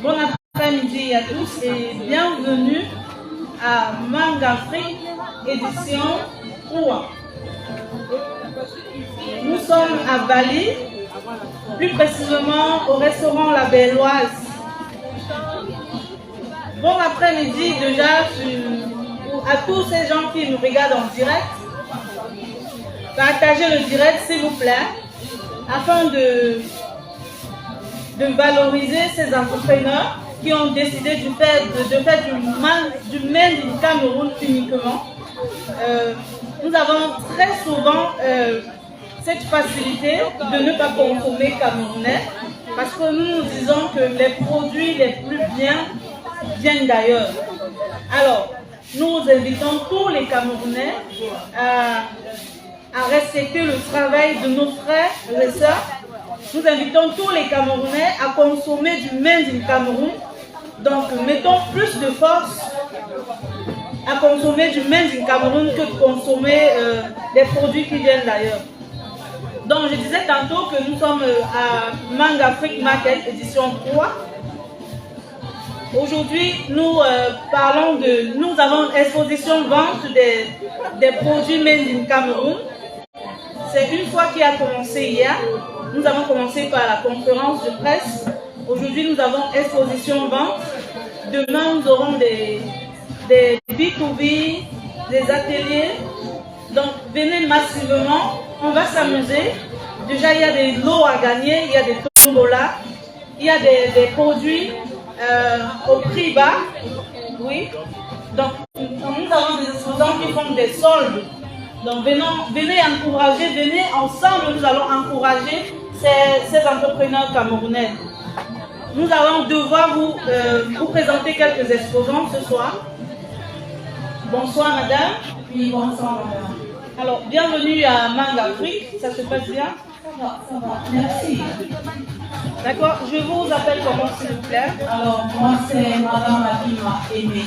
Bon après-midi à tous et bienvenue à Manga Afrique, édition 3. Nous sommes à Bali, plus précisément au restaurant La Belloise. Bon après-midi déjà à tous ces gens qui nous regardent en direct. Partagez le direct s'il vous plaît, afin de valoriser ces entrepreneurs qui ont décidé de faire du Made in Cameroun uniquement. Nous avons très souvent cette facilité de ne pas consommer camerounais parce que nous nous disons que les produits les plus bien viennent d'ailleurs. Alors, nous invitons tous les Camerounais à respecter le travail de nos frères et sœurs. Nous invitons tous les Camerounais à consommer du Made in Cameroun. Donc, mettons plus de force à consommer du Made in Cameroun que de consommer des produits qui viennent d'ailleurs. Donc, je disais tantôt que nous sommes à Manga Afrique Market, édition 3. Aujourd'hui, nous nous avons exposition vente des produits Made in Cameroun. C'est une fois qui a commencé hier. Nous avons commencé par la conférence de presse. Aujourd'hui, nous avons exposition vente. Demain, nous aurons des B2B, des ateliers. Donc, venez massivement. On va s'amuser. Déjà, il y a des lots à gagner. Il y a des tombolas. Il y a des produits au prix bas. Oui. Donc, nous avons des exposants qui font des soldes. Donc, venez encourager, venez ensemble, nous allons encourager ces entrepreneurs camerounais. Nous allons devoir vous présenter quelques exposants ce soir. Bonsoir madame. Oui, bonsoir madame. Alors, bienvenue à Manga Afrique, ça se passe bien? Ça va, merci. D'accord, je vous appelle comment s'il vous plaît? Alors, moi c'est madame Adima Aimé,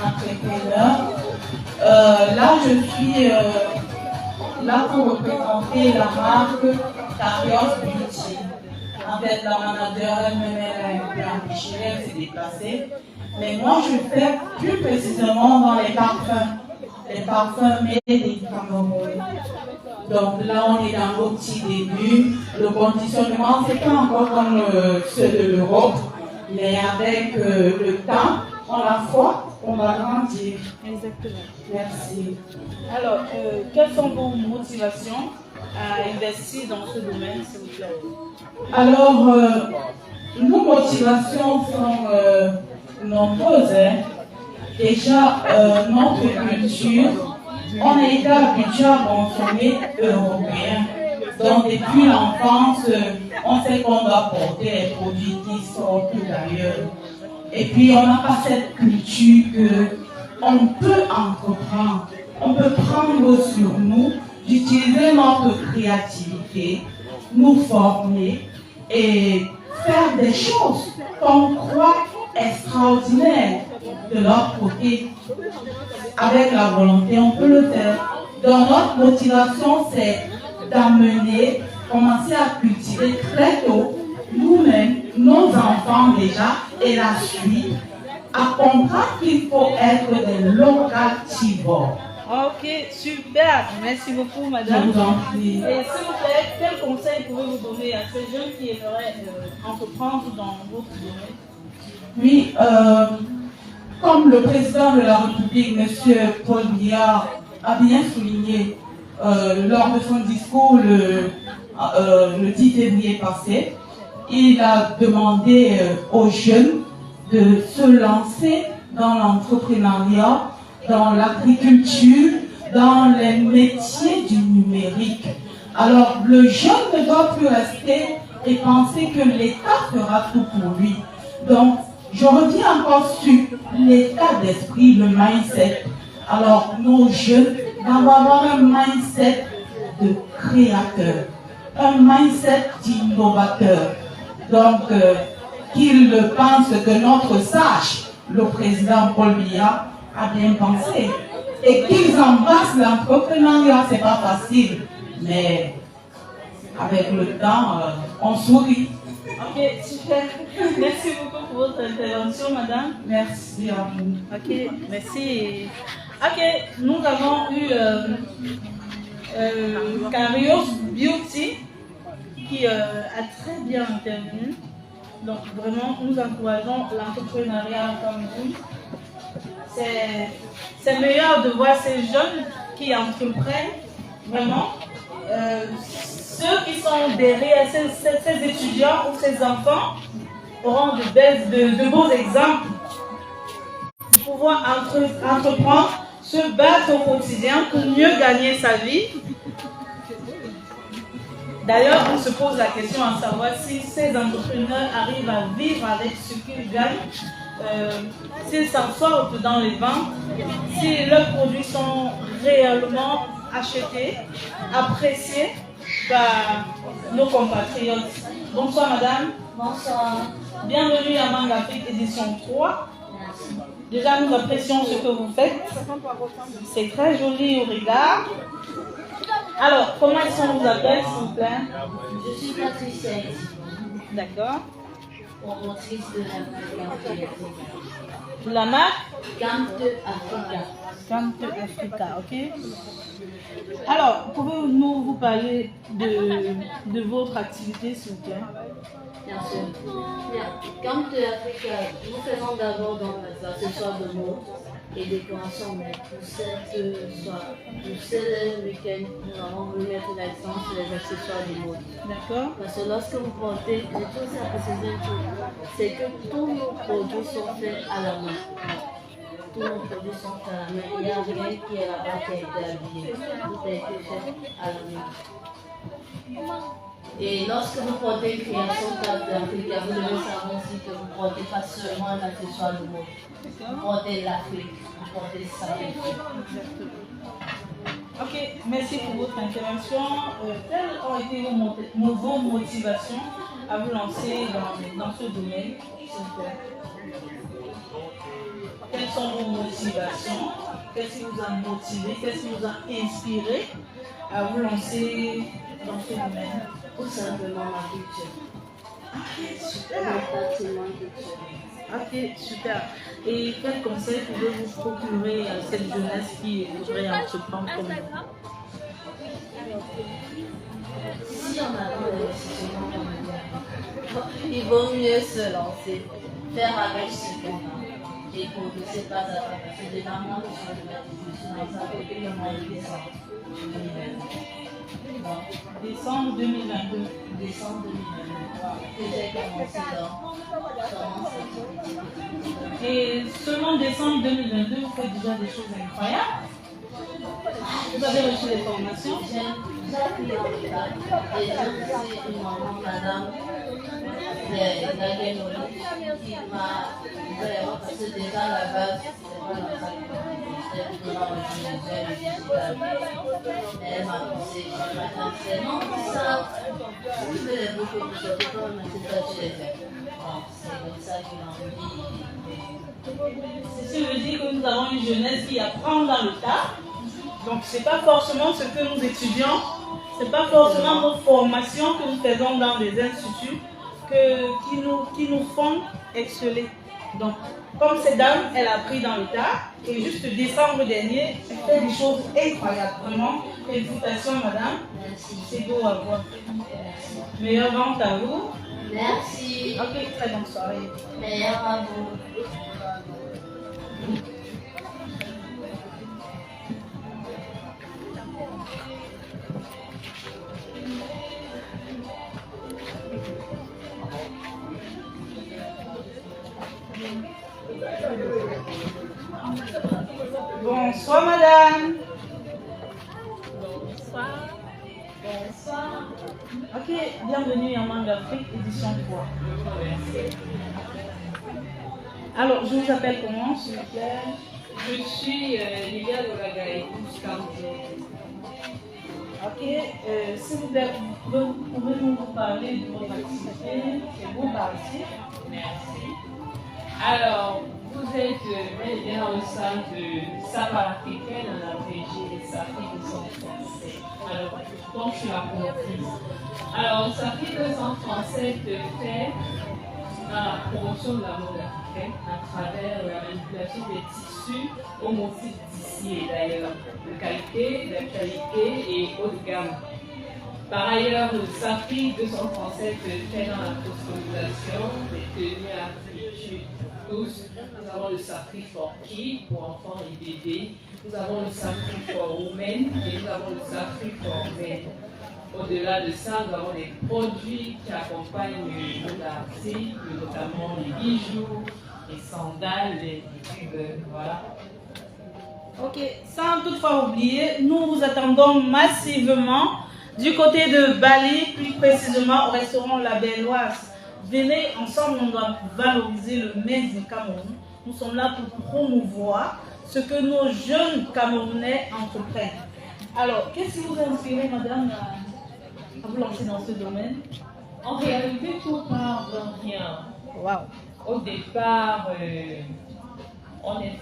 entrepreneur. Là, je suis là pour représenter la marque Carios Beauty. En fait, la manager elle-même, elle a un peu empêché, elle s'est déplacée. Mais moi, je fais plus précisément dans les parfums made in Cameroun. Donc là, on est dans vos petits débuts. Le conditionnement, c'est pas encore comme ceux de l'Europe. Mais avec le temps, la foi, on va grandir. Exactement. Merci. Alors, quelles sont vos motivations à investir dans ce domaine, s'il vous plaît? Alors, nos motivations sont nombreuses. Hein. Déjà, notre culture, on a été habitué à consommer européen. Donc, depuis l'enfance, on sait qu'on doit porter les produits qui sortent d'ailleurs. Et puis, on n'a pas cette culture qu'on peut entreprendre. On peut prendre sur nous, d'utiliser notre créativité, nous former et faire des choses qu'on croit extraordinaires de notre côté. Avec la volonté, on peut le faire. Donc, notre motivation, c'est d'amener, commencer à cultiver très tôt, nous-mêmes, nos enfants déjà, et la suite, à comprendre qu'il faut être des locativores. Ok, super. Merci beaucoup, madame. Je vous en prie. Et s'il vous plaît, quel conseil pouvez-vous donner à ces jeunes qui aimeraient entreprendre dans votre domaine? Oui, comme le président de la République, M. Paul Biya, a bien souligné lors de son discours le 10 février passé, il a demandé aux jeunes de se lancer dans l'entrepreneuriat, dans l'agriculture, dans les métiers du numérique. Alors, le jeune ne doit plus rester et penser que l'État fera tout pour lui. Donc, je reviens encore sur l'état d'esprit, le mindset. Alors, nos jeunes doivent avoir un mindset de créateur, un mindset d'innovateur. Donc, qu'ils pensent que notre sage, le président Paul Biya, a bien pensé. Et qu'ils embrassent l'entrepreneuriat, c'est pas facile. Mais avec le temps, on sourit. Ok, super. Merci beaucoup pour votre intervention, madame. Merci à vous. Ok, merci. Ok, nous avons eu Carios Beauty qui a très bien intervenu. Donc vraiment, nous encourageons l'entrepreneuriat au Cameroun. C'est meilleur de voir ces jeunes qui entreprennent vraiment. Ceux qui sont derrière ces étudiants ou ces enfants auront de beaux exemples pour pouvoir entreprendre, se battre au quotidien pour mieux gagner sa vie. D'ailleurs, on se pose la question à savoir si ces entrepreneurs arrivent à vivre avec ce qu'ils gagnent, s'ils s'en sortent dans les ventes, si leurs produits sont réellement achetés, appréciés par nos compatriotes. Bonsoir madame. Bonsoir. Bienvenue à Mangue Afrique édition 3. Merci. Déjà, nous apprécions ce que vous faites. C'est très joli au regard. Alors, comment est-ce qu'on vous appelle, s'il vous plaît? Je suis Patricia, D'accord. promotrice de la marque La marque Camp de Africa. Camp Africa, ok. Alors, pouvez-vous nous parler de votre activité, s'il vous plaît? Bien sûr. Bien. Camp de Africa, nous faisons d'abord dans les accessoires de mode et décoration, mais pour ce week-end, nous avons voulu mettre l'accent sur les accessoires de mode. D'accord. Parce que lorsque vous portez, je trouve ça préciser c'est que tous nos produits sont faits à la main. Tous nos produits sont faits à la main. Il n'y a rien qui est là-bas qui a été habillé. Tout a été fait à la main. Et lorsque vous portez une création Camp d'Afrique, vous devez savoir aussi que vous ne portez pas seulement un accessoire de mode. Vous portez l'Afrique, vous portez ça. Exactement. Ok, merci pour votre intervention. Quelles ont été vos motivations à vous lancer dans ce domaine, s'il vous plaît? Quelles sont vos motivations? Qu'est-ce qui vous a motivé? Qu'est-ce qui vous a inspiré à vous lancer dans ce domaine? Tout simplement ma culture. Ok, super. Mon patrimoine culturel. Ok, super. Et quel conseil pouvez-vous procurer à cette jeunesse qui voudrait entreprendre comme vous? Si on attend l'investissement familial, il vaut mieux se lancer, faire avec ce qu'on a et progresser pas à pas. Parce que déjà, moi, je suis dans ça depuis le mois de décembre 2022. Décembre 2022. Décembre 2022. Que j'ai commencé dans cette activité. Et seulement décembre 2022, vous faites déjà des choses incroyables. Vous avez reçu des formations. J'ai appris en l'état et j'ai aussi une maman, madame Nagenoli, qui m'a vraiment, parce que déjà à la base, c'était pas dans ça que j'étais vraiment elle m'a poussé, c'est non, ça, vous faites beaucoup de choses, mais c'est ça que j'ai fait. C'est comme ça que j'ai envie. Ceci veut dire que nous avons une jeunesse qui apprend dans le tas. Donc, ce n'est pas forcément ce que nous étudions, ce n'est pas forcément nos formations que nous faisons dans les instituts qui nous font exceller. Donc, comme cette dame, elle a pris dans le tas, et juste décembre dernier, elle fait des choses incroyables. Vraiment, félicitations, madame. Merci. C'est beau à voir. Meilleure vente à vous. Merci. Ok, très bonne soirée. Meilleur à vous. Bonsoir, madame. Bonsoir. Bonsoir. Ok, bienvenue à Mangue Afrique, édition 3. Alors, je vous appelle comment, s'il vous plaît? Je suis Lilia Loragaï, Ok, s'il vous plaît, pouvez-vous nous parler de votre activité et vos parties? Merci. Alors, vous êtes bel et bien dans le salle de savoir africaine en abrégé Safri 237. Alors, donc je suis la promotrice. Alors, Safri 237 fait la promotion de la mode africaine à travers la manipulation des tissus au motif d'ici et d'ailleurs, de qualité, d'actualité et haut de gamme. Par ailleurs, le Safri 237 fait dans la customisation des tenues africaines tous. Nous avons le Safri for Kids pour enfants et bébés. Nous avons le Safri for Women et nous avons le Safri for Men. Au-delà de ça, nous avons des produits qui accompagnent le monde artistique, notamment les bijoux, les sandales, les tubes, voilà. Ok, sans toutefois oublier, nous vous attendons massivement du côté de Bali, plus précisément au restaurant La Belloise. Venez ensemble, on doit valoriser le made du Cameroun. Nous sommes là pour promouvoir ce que nos jeunes Camerounais entreprennent. Alors, qu'est-ce qui vous a inspiré, madame, à vous lancer dans ce domaine? En réalité, tout part de rien. Wow. Au départ, on est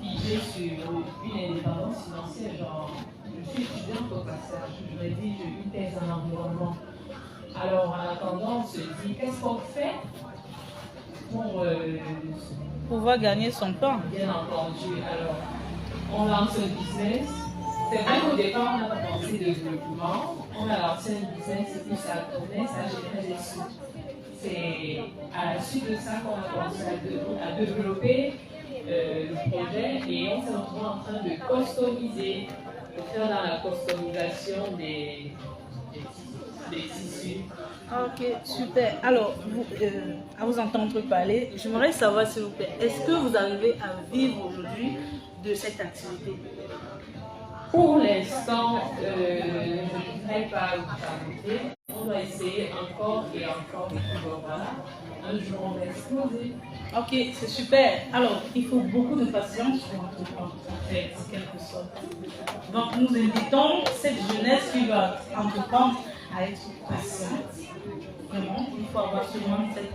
figé sur une indépendance financière. Genre, je suis étudiante au passage, je rédige une thèse en environnement. Alors, en attendant, on se dit, qu'est-ce qu'on fait pour pouvoir gagner son pain? Bien entendu. Alors, on lance un business. C'est vrai qu'au départ, on n'a pas pensé développement. On a lancé un business et puis ça tournait, ça générait des sous. C'est à la suite de ça qu'on a commencé à développer le projet et on s'est retrouvé en train de customiser, de faire dans la customisation des tissus. Ok, super. Alors, à vous entendre parler, j'aimerais savoir s'il vous plaît, est-ce que vous arrivez à vivre aujourd'hui de cette activité? Pour l'instant, je ne dirais pas où ça. On va essayer encore et encore et toujours. Voilà. Un jour, on va exploser. Ok, c'est super. Alors, il faut beaucoup de patience pour entreprendre, en fait, en quelque sorte. Donc, nous invitons cette jeunesse qui va entreprendre à être patiente. Vraiment, il faut avoir seulement cette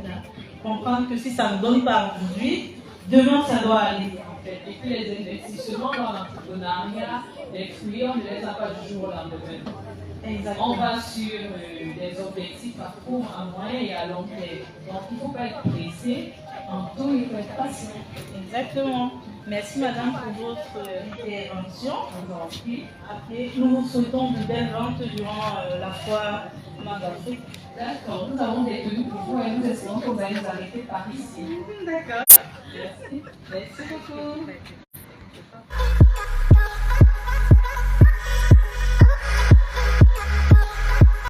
comprendre que si ça ne donne pas aujourd'hui, demain, ça doit aller. Et puis les investissements dans l'entrepreneuriat, les fruits, on ne les a pas du jour au lendemain. Exactement. On va sur des objectifs à court, à moyen et à long terme. Donc il ne faut pas être pressé, en tout il faut être patient. Exactement. Merci madame pour votre intervention. Après, nous vous souhaitons de belles ventes durant la foire Magafrique. D'accord, nous avons des tenues pour vous et nous espérons que vous allez nous arrêter par ici. D'accord. Merci. Merci beaucoup.